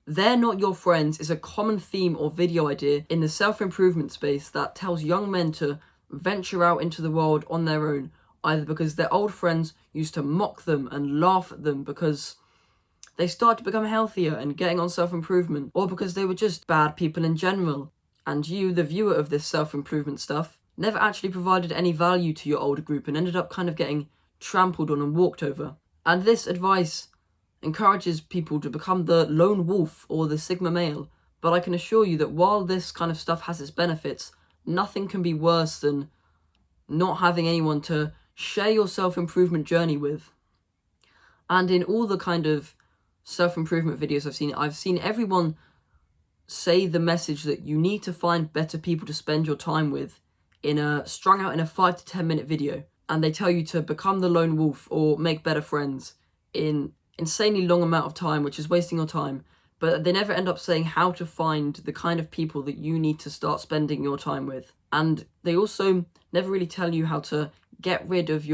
They're not your friends is a common theme or video idea in the self-improvement space that tells young men to venture out into the world on their own, either because their old friends used to mock them and laugh at them because they started to become healthier and getting on self-improvement, or because they were just bad people in general. And you, the viewer of this self-improvement stuff, never actually provided any value to your older group and ended up kind of getting trampled on and walked over. And this advice encourages people to become the lone wolf or the sigma male, but I can assure you that while this kind of stuff has its benefits, nothing can be worse than not having anyone to share your self-improvement journey with. And in all the kind of self-improvement videos I've seen everyone say the message that you need to find better people to spend your time with strung out in a 5 to 10 minute video. And they tell you to become the lone wolf or make better friends in insanely long amount of time, which is wasting your time. But they never end up saying how to find the kind of people that you need to start spending your time with. And they also never really tell you how to get rid of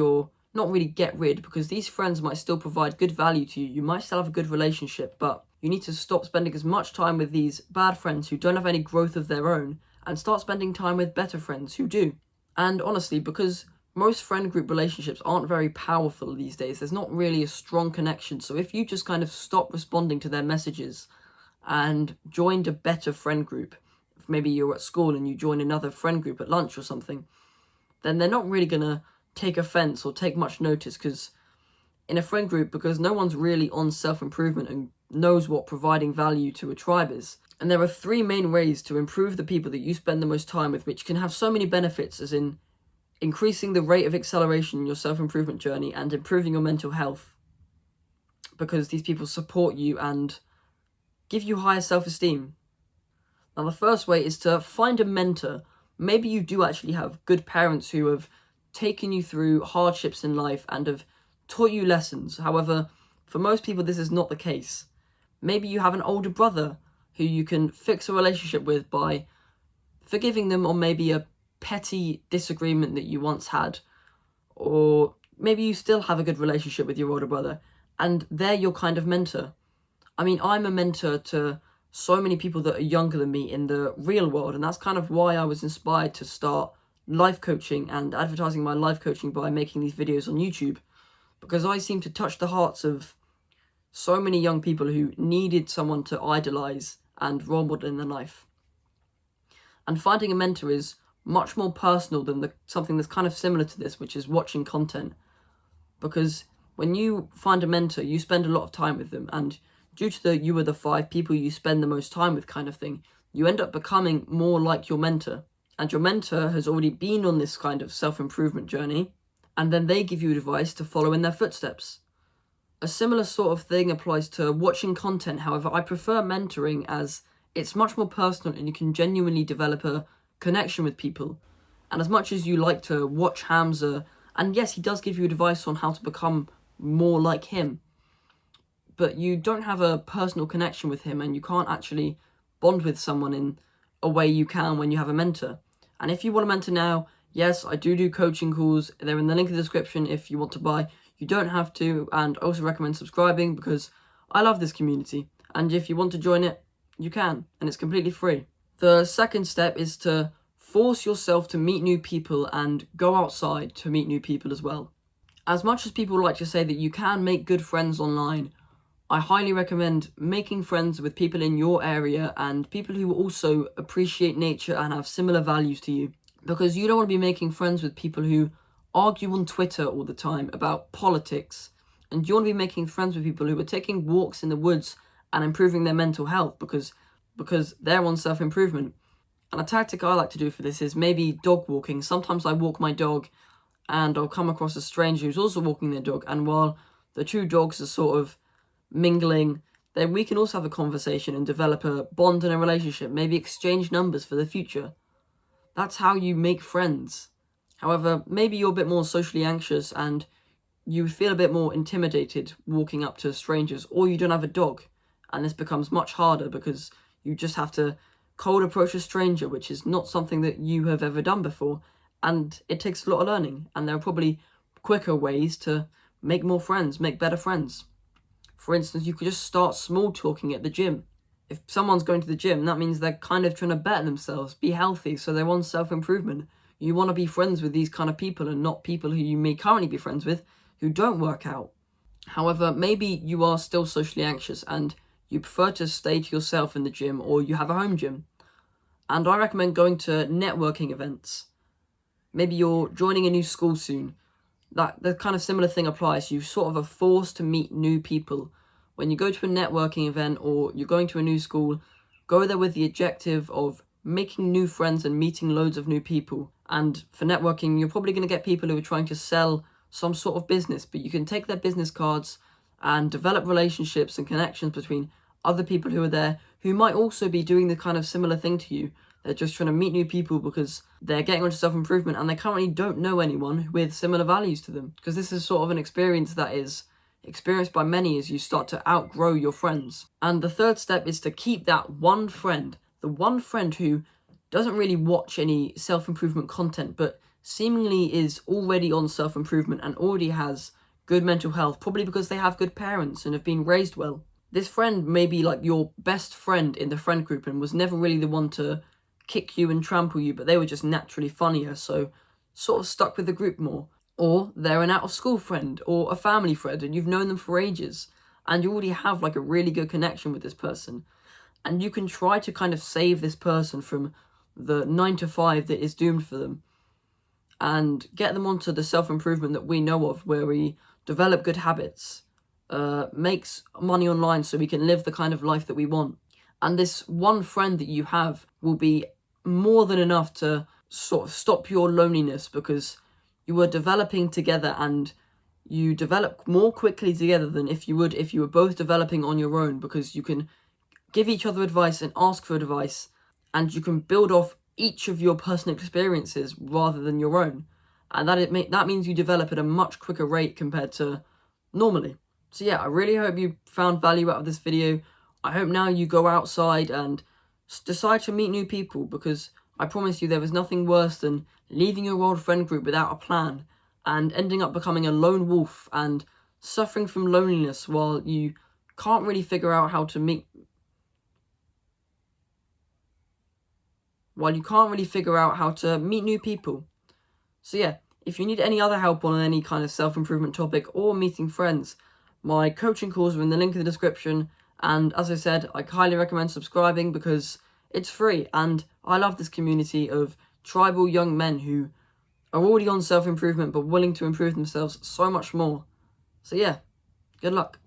not really get rid, because these friends might still provide good value to you. You might still have a good relationship, but you need to stop spending as much time with these bad friends who don't have any growth of their own and start spending time with better friends who do. And honestly, because most friend group relationships aren't very powerful these days, there's not really a strong connection. So if you just kind of stop responding to their messages and joined a better friend group, if maybe you're at school and you join another friend group at lunch or something, then they're not really going to take offense or take much notice, because in a friend group, because no one's really on self-improvement and knows what providing value to a tribe is. And there are 3 main ways to improve the people that you spend the most time with, which can have so many benefits, as in increasing the rate of acceleration in your self-improvement journey and improving your mental health, because these people support you and give you higher self-esteem. Now, the first way is to find a mentor. Maybe you do actually have good parents who have taken you through hardships in life and have taught you lessons. However, for most people, this is not the case. Maybe you have an older brother who you can fix a relationship with by forgiving them on maybe a petty disagreement that you once had. Or maybe you still have a good relationship with your older brother and they're your kind of mentor. I mean, I'm a mentor to so many people that are younger than me in the real world, and that's kind of why I was inspired to start life coaching and advertising my life coaching by making these videos on YouTube, because I seem to touch the hearts of so many young people who needed someone to idolize and role model in their life. And finding a mentor is much more personal than something that's kind of similar to this, which is watching content. Because when you find a mentor, you spend a lot of time with them, and due to the you are the 5 people you spend the most time with kind of thing, you end up becoming more like your mentor. And your mentor has already been on this kind of self-improvement journey, and then they give you advice to follow in their footsteps. A similar sort of thing applies to watching content. However, I prefer mentoring as it's much more personal and you can genuinely develop a connection with people. And as much as you like to watch Hamza, and yes, he does give you advice on how to become more like him, but you don't have a personal connection with him and you can't actually bond with someone in a way you can when you have a mentor. And if you want a mentor now, yes, I do coaching calls. They're in the link in the description if you want to buy. You don't have to, and I also recommend subscribing because I love this community. And if you want to join it, you can, and it's completely free. The second step is to force yourself to meet new people and go outside to meet new people as well. As much as people like to say that you can make good friends online, I highly recommend making friends with people in your area and people who also appreciate nature and have similar values to you. Because you don't want to be making friends with people who argue on Twitter all the time about politics. And you want to be making friends with people who are taking walks in the woods and improving their mental health because they're on self-improvement. And a tactic I like to do for this is maybe dog walking. Sometimes I walk my dog and I'll come across a stranger who's also walking their dog. And while the 2 dogs are sort of mingling, then we can also have a conversation and develop a bond and a relationship, maybe exchange numbers for the future. That's how you make friends. However, maybe you're a bit more socially anxious and you feel a bit more intimidated walking up to strangers, or you don't have a dog, and this becomes much harder because you just have to cold approach a stranger, which is not something that you have ever done before, and it takes a lot of learning, and there are probably quicker ways to make more friends, make better friends. For instance, you could just start small talking at the gym. if someone's going to the gym, that means they're kind of trying to better themselves, be healthy, so they're on self-improvement. You want to be friends with these kind of people and not people who you may currently be friends with who don't work out. However, maybe you are still socially anxious and you prefer to stay to yourself in the gym, or you have a home gym. And I recommend going to networking events. Maybe you're joining a new school soon. The kind of similar thing applies. You sort of are forced to meet new people. When you go to a networking event or you're going to a new school, go there with the objective of making new friends and meeting loads of new people. And for networking, you're probably going to get people who are trying to sell some sort of business, but you can take their business cards and develop relationships and connections between other people who are there who might also be doing the kind of similar thing to you. They're just trying to meet new people because they're getting onto self-improvement and they currently don't know anyone with similar values to them. Because this is sort of an experience that is experienced by many as you start to outgrow your friends. And the third step is to keep that one friend, the one friend who doesn't really watch any self-improvement content, but seemingly is already on self-improvement and already has good mental health, probably because they have good parents and have been raised well. This friend may be like your best friend in the friend group and was never really the one to kick you and trample you, but they were just naturally funnier, so sort of stuck with the group more. Or they're an out-of-school friend or a family friend and you've known them for ages and you already have like a really good connection with this person. And you can try to kind of save this person from the 9 to 5 that is doomed for them and get them onto the self-improvement that we know of, where we develop good habits, makes money online so we can live the kind of life that we want. And this one friend that you have will be more than enough to sort of stop your loneliness, because you are developing together and you develop more quickly together than if you were both developing on your own, because you can give each other advice and ask for advice, and you can build off each of your personal experiences rather than your own. And that means you develop at a much quicker rate compared to normally. So yeah, I really hope you found value out of this video. I hope now you go outside and decide to meet new people, because I promise you there is nothing worse than leaving your old friend group without a plan and ending up becoming a lone wolf and suffering from loneliness while you can't really figure out how to meet new people. So yeah, if you need any other help on any kind of self-improvement topic or meeting friends, my coaching calls are in the link in the description. And as I said, I highly recommend subscribing because it's free. And I love this community of tribal young men who are already on self-improvement but willing to improve themselves so much more. So yeah, good luck.